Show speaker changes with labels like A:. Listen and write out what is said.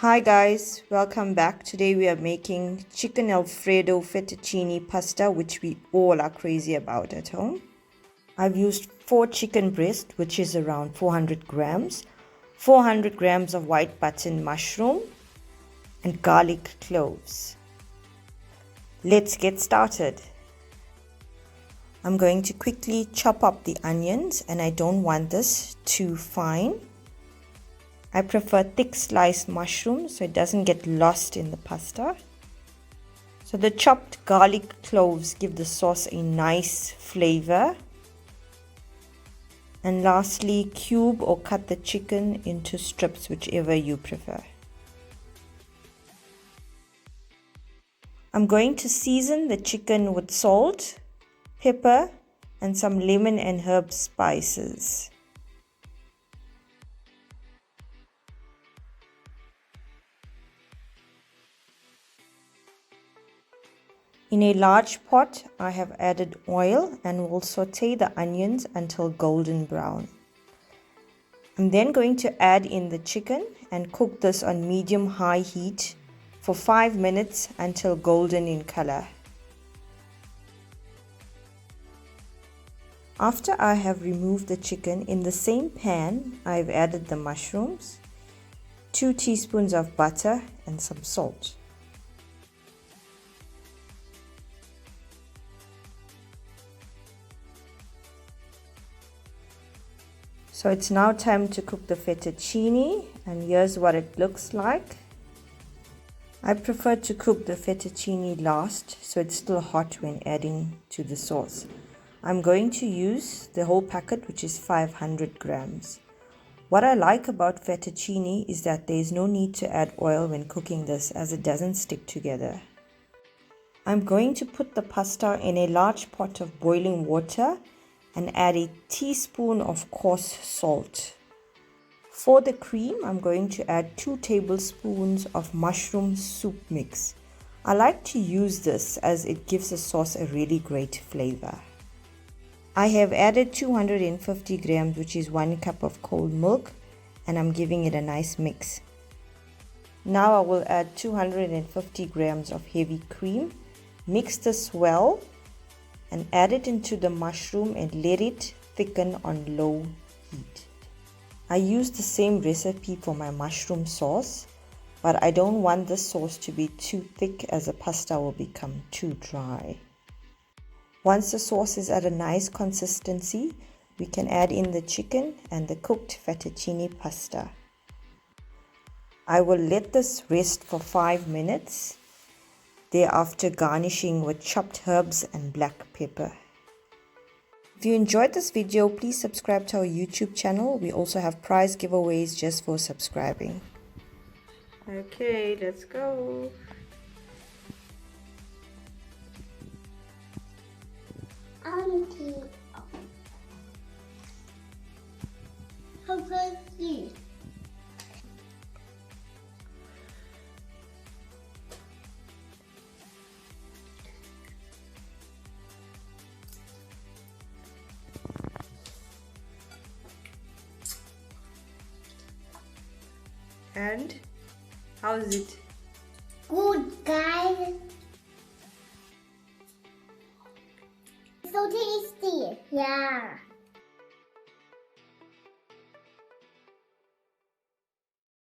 A: Hi guys, welcome back. Today we are making Chicken Alfredo Fettuccine pasta, which we all are crazy about at home. I've used 4 chicken breasts, which is around 400 grams, 400 grams of white button mushroom, and garlic cloves. Let's get started. I'm going to quickly chop up the onions, and I don't want this too fine. I prefer thick sliced mushrooms so it doesn't get lost in the pasta. So the chopped garlic cloves give the sauce a nice flavor. And lastly, cube or cut the chicken into strips, whichever you prefer. I'm going to season the chicken with salt, pepper, and some lemon and herb spices. In a large pot, I have added oil and will saute the onions until golden brown. I'm then going to add in the chicken and cook this on medium-high heat for 5 minutes until golden in color. After I have removed the chicken, in the same pan, I've added the mushrooms, 2 teaspoons of butter and some salt. So it's now time to cook the fettuccine, and here's what it looks like. I prefer to cook the fettuccine last so it's still hot when adding to the sauce. I'm going to use the whole packet, which is 500 grams. What I like about fettuccine is that there is no need to add oil when cooking this, as it doesn't stick together. I'm going to put the pasta in a large pot of boiling water and add a teaspoon of coarse salt. For the cream, I'm going to add 2 tablespoons of mushroom soup mix. I like to use this as it gives the sauce a really great flavor. I have added 250 grams, which is 1 cup of cold milk, and I'm giving it a nice mix. Now I will add 250 grams of heavy cream. Mix this well and add it into the mushroom and let it thicken on low heat. I use the same recipe for my mushroom sauce, but I don't want this sauce to be too thick as the pasta will become too dry. Once the sauce is at a nice consistency, we can add in the chicken and the cooked fettuccine pasta. I will let this rest for 5 minutes. Thereafter, garnishing with chopped herbs and black pepper. If you enjoyed this video, please subscribe to our YouTube channel. We also have prize giveaways just for subscribing. Okay, let's go.
B: Auntie, how about you?
A: And how's it?
B: Good, guys. So tasty. Yeah.